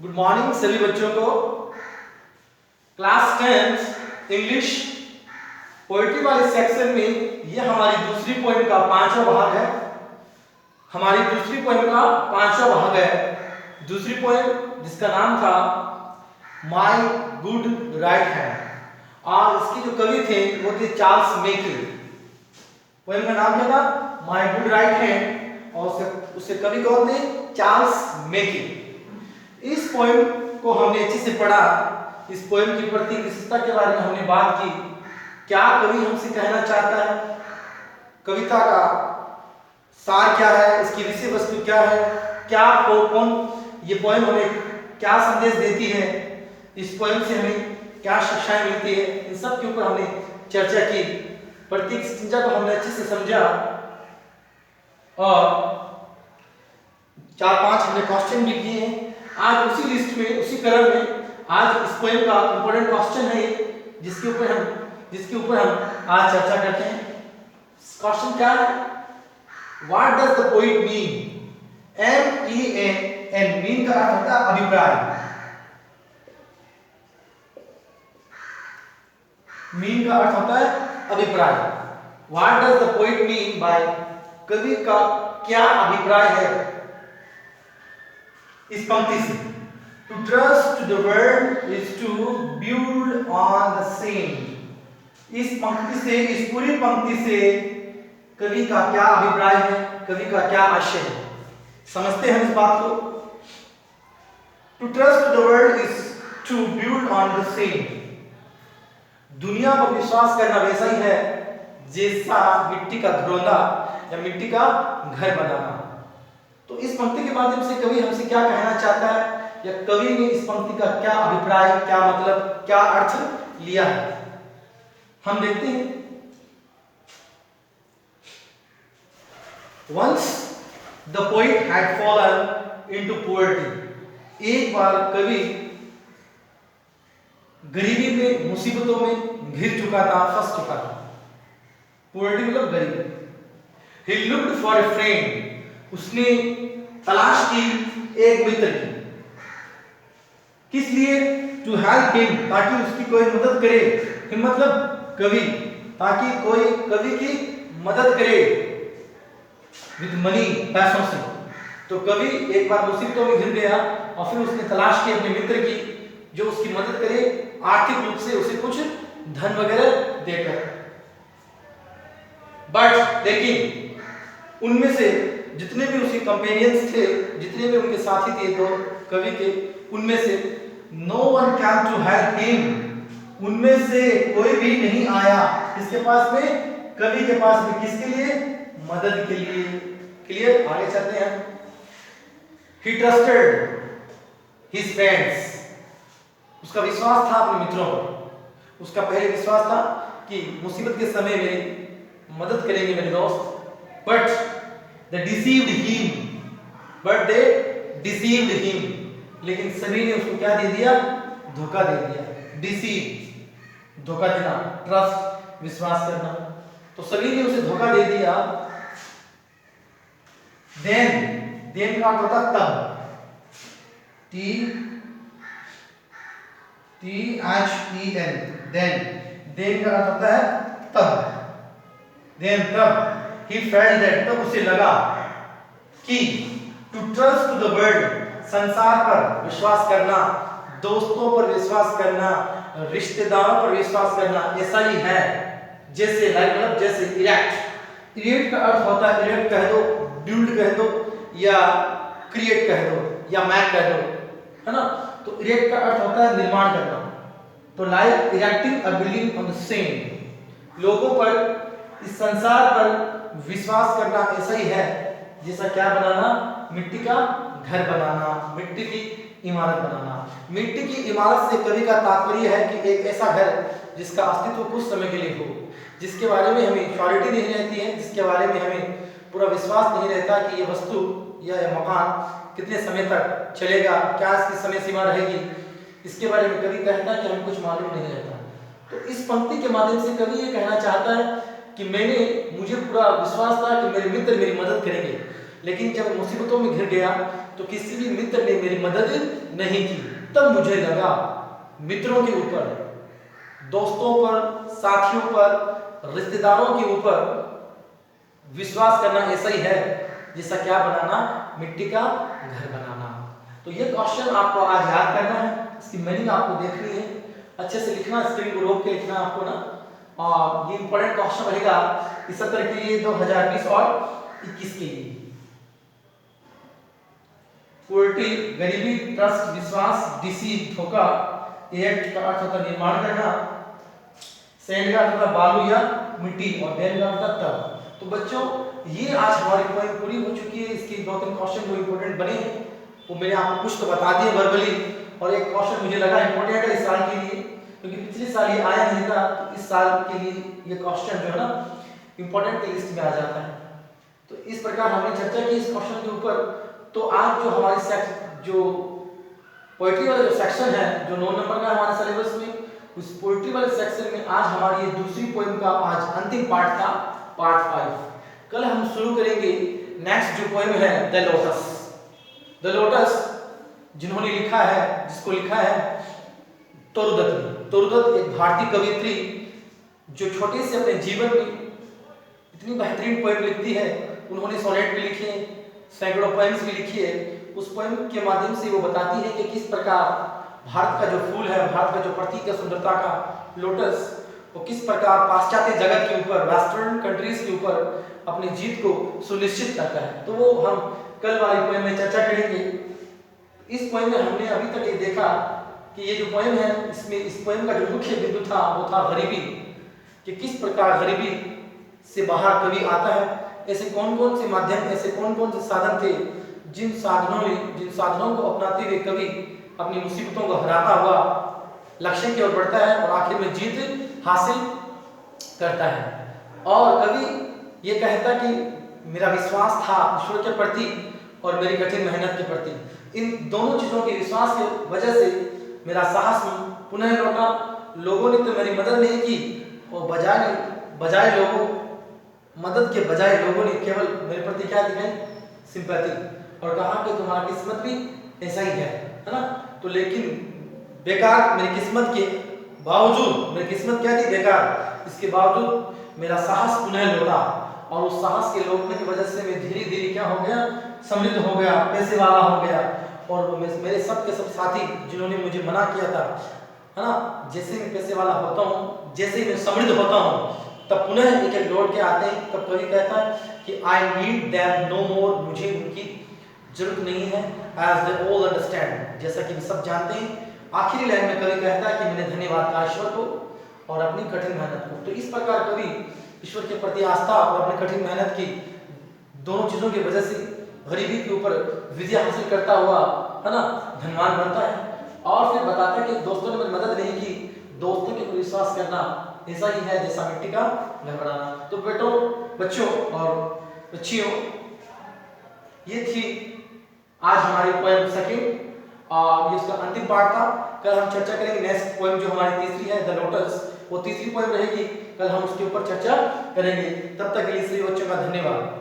Good morning सभी बच्चों को। क्लास 10 इंग्लिश पोएट्री वाले सेक्शन में ये हमारी दूसरी पोएम का पांचवा भाग है। हमारी दूसरी पोएम का पांचवा भाग है। दूसरी पोएम जिसका नाम था माय गुड राइट हैंड और इसके जो कवि थे वो थे चार्ल्स मेकी। पोएम का नाम क्या था? माय गुड राइट हैंड और उसके कवि कौन थे? चार्ल्स मेकी। इस पोएम को हमने अच्छे से पढ़ा। इस पोएम की प्रति विशेषता के बारे में हमने बात की। क्या कवि हमसे कहना चाहता है, कविता का सार क्या है, इसकी विषय वस्तु क्या है, क्या कौन ये पोएम हमें क्या संदेश देती है, इस पोएम से हमें क्या शिक्षाएं मिलती है, इन सब के ऊपर हमने चर्चा की। प्रत्येक संज्ञा को हमने अच्छे से समझा और 4-5 हमने क्वेश्चन भी किए हैं। आज उसी लिस्ट में, उसी क्रम में आज इस पोएम का इंपॉर्टेंट क्वेश्चन है जिसके ऊपर हम आज चर्चा करते हैं। क्वेश्चन क्या है? What does the poet mean? MEAN mean का अर्थ होता है अभिप्राय। मीन का अर्थ होता है अभिप्राय। What does the poet mean by? कवि का क्या अभिप्राय है इस पंक्ति से? To trust the world is to build on the same। इस पंक्ति से, इस पूरी पंक्ति से कवि का क्या अभिप्राय है, कवि का क्या आशय है, समझते हैं इस बात को। To trust the world is to build on the same। दुनिया पर विश्वास करना वैसा ही है जैसा मिट्टी का घरौंदा या मिट्टी का घर बनाना। तो इस पंक्ति के माध्यम से कवि हमसे क्या कहना चाहता है, या कवि ने इस पंक्ति का क्या अभिप्राय, क्या मतलब, क्या अर्थ लिया है, हम देखते हैं। Once the poet had fallen into poverty। एक बार कवि गरीबी में, मुसीबतों में घिर चुका था, फंस चुका था। poverty मतलब गरीबी। He looked for a friend। उसने तलाश की एक मित्र की। किस लिए? टू हेल्प हिम, ताकि उसकी कोई मदद करे। हिम मतलब कवि, ताकि कोई कवि की मदद करे विद मनी, पैसों से। तो कवि एक बार मुसीबतों में घिर गया और फिर उसने तलाश की अपने मित्र की जो उसकी मदद करे आर्थिक रूप से, उसे कुछ धन वगैरह देकर। बट लेकिन उनमें से जितने भी उसके कंपेनियंस थे, जितने भी उनके साथी थे दो कवि के, उनमें से no one came to help him. उनमें से कोई भी नहीं आया किसके पास में? कवि के पास में। किसके लिए? मदद के लिए। क्लियर? आगे चलते हैं। He trusted his friends। उसका विश्वास था अपने मित्रों पर। उसका पहले विश्वास था कि मुसीबत के समय मेरी मदद करेंगे मेरे दोस्त। But they deceived him। लेकिन सभी ने उसको क्या दे दिया? धोखा दे दिया। डिसीव, धोखा देना, ट्रस्ट, विश्वास करना। तो सभी ने उसे धोखा दे दिया। देन का अर्थ होता है तब। THEN देन का अर्थ होता है तब। तब he felt that, तब उसे लगा कि to trust to the world, संसार पर विश्वास करना, दोस्तों पर विश्वास करना, रिश्तेदारों पर विश्वास करना ऐसा ही है जैसे मतलब जैसे इरेक्ट का अर्थ होता है, इरेक्ट कह दो, बिल्ड कह दो, या क्रिएट कह दो, या मैक कह दो, है ना। तो इरेक्ट का अर्थ होता है निर्माण करना। तो like erecting a building on the same. लोगों पर, इस संसार पर विश्वास करना ऐसा ही है जैसा क्या बनाना? मिट्टी का घर बनाना, मिट्टी की इमारत बनाना। मिट्टी की इमारत से कवि का तात्पर्य है कि एक ऐसा घर जिसका अस्तित्व कुछ समय के लिए हो, जिसके बारे में हमें श्योरिटी नहीं रहती है, जिसके बारे में हमें पूरा विश्वास नहीं रहता कि ये वस्तु या ये मकान कितने समय तक चलेगा, क्या इसकी समय सीमा रहेगी, इसके बारे में कवि कहता है कि हमें कुछ मालूम नहीं रहता। तो इस पंक्ति के माध्यम से कवि ये कहना चाहता है कि मुझे पूरा विश्वास था कि मेरे मित्र मेरी मदद करेंगे, लेकिन जब मुसीबतों में घिर गया तो किसी भी मित्र ने मेरी मदद नहीं की। तब मुझे लगा मित्रों के ऊपर, दोस्तों पर, साथियों पर, रिश्तेदारों के ऊपर विश्वास करना ऐसा ही है जैसा क्या बनाना, मिट्टी का घर बनाना। तो ये क्वेश्चन आपको आज याद करना है, इसकी मीनिंग आपको देखनी है, अच्छे से लिखना, स्क्रीन को रोक के लिखना आपको ना। और ये इंपॉर्टेंट क्वेश्चन रहेगा इस सत्र के लिए 2020 और 21 के लिए। पोवर्टी गरीबी, ट्रस्ट विश्वास, डिसीज धोखा, एक्ट का अर्थ होता है निर्माण करना, सैंड का अर्थ होता है बालू या मिट्टी, और देन का अर्थ होता है तब। तो बच्चों ये आज हमारी पोएम पूरी हो चुकी है। इसके 2-3 क्वेश्चन जो इंपॉर्टेंट बने हैं वो मैंने आपको कुछ तो बता दिए वर्बली, और एक क्वेश्चन मुझे लगा इंपॉर्टेंट है इस साल के लिए, क्योंकि पिछले साल ये आया नहीं था, तो इस साल के लिए ये क्वेश्चन जो है ना इंपॉर्टेंट की लिस्ट में आ जाता है। तो इस प्रकार हमने चर्चा की इस क्वेश्चन के ऊपर। तो आज जो हमारी जो पोएट्री वाला जो सेक्शन है, जो 9 नंबर का हमारे सिलेबस में, उस पोएट्री वाले सेक्शन में आज हमारी ये दूसरी पोएम का आज अंतिम पार्ट था, पार्ट 5। कल हम शुरू करेंगे नेक्स्ट जो पोएम है द लोटस। द लोटस जिन्होंने लिखा है, जिसको लिखा है तरुदत्त ने। तरुदत्त एक भारतीय कवियत्री जो छोटे से अपने जीवन में इतनी बेहतरीन पोएम लिखती है। उन्होंने सोनेट भी लिखे, सैकड़ों पोएम्स भी लिखी है। उस पोएम के माध्यम से वो बताती है कि किस प्रकार भारत का जो फूल है, भारत का जो प्रतीक है सुंदरता का, लोटस, वो किस प्रकार पाश्चात्य जगत के ऊपर, वेस्टर्न कंट्रीज के ऊपर अपनी जीत को सुनिश्चित करता है। तो वो हम कल वाली पोएम में चर्चा करेंगे। इस पोएम में हमने अभी तक ये देखा कि ये जो पोएम है, इसमें इस पोएम का जो मुख्य बिंदु था वो था गरीबी, कि किस प्रकार गरीबी से बाहर कवि आता है। ऐसे कौन-कौन से माध्यम, ऐसे कौन-कौन से साधन थे जिन साधनों को अपनाते हुए कवि अपनी मुसीबतों को हराता हुआ लक्ष्य की ओर बढ़ता है और आखिर में जीत हासिल करता है। और कवि ये कहता कि मेरा विश्वास था ईश्वर के प्रति और मेरी कठिन मेहनत के प्रति। इन दोनों चीजों के विश्वास की वजह से मेरा साहस पुनः लौटा। लोगों ने तो मेरी मदद नहीं की, और बजाय लोगों मदद के बजाय लोगों ने केवल मेरे प्रति क्या दिखाई, सिंपैथी, और कहा कि तुम्हारा किस्मत भी ऐसा ही है ना। तो लेकिन बेकार, मेरी किस्मत के बावजूद, मेरी किस्मत क्या थी, बेकार, इसके बावजूद मेरा साहस पुनः लौटा, और उस साहस के लौटने की वजह से मैं धीरे धीरे क्या हो गया, समृद्ध हो गया, पैसे वाला हो गया। और मेरे सब के सब साथी जिन्होंने मुझे मना किया था, है ना, जैसे मैं पैसे वाला होता हूँ, जैसे मैं समृद्ध होता हूँ, तब पुनः एक लौट के आते हैं। तब कवि कहता है कि आई नीड देम नो मोर, मुझे उनकी जरूरत नहीं है, एज दे ऑल अंडरस्टैंड, जैसा कि सब जानते हैं। आखिरी लाइन में कवि कहता है कि मैंने धन्यवाद कहा ईश्वर को और अपनी कठिन मेहनत को। तो इस प्रकार कवि ईश्वर के प्रति आस्था और अपनी कठिन मेहनत की दोनों चीजों की वजह से गरीबी के ऊपर विजय हासिल करता हुआ, है ना, धनवान बनता है। और फिर बताता है कि दोस्तों ने मेरी मदद नहीं की, दोस्तों के ऊपर विश्वास करना ऐसा ही है जैसा मिट्टी का घर बनाना। तो बच्चों और बच्चियों, ये थी आज हमारी पोएम सेकंड, और ये उसका अंतिम पार्ट था। कल हम चर्चा करेंगे नेक्स्ट पोएम जो हमारी तीसरी है द लोटस, वो तीसरी पोएम रहेगी, कल हम उसके ऊपर चर्चा करेंगे। तब तक के लिए सभी बच्चों का धन्यवाद।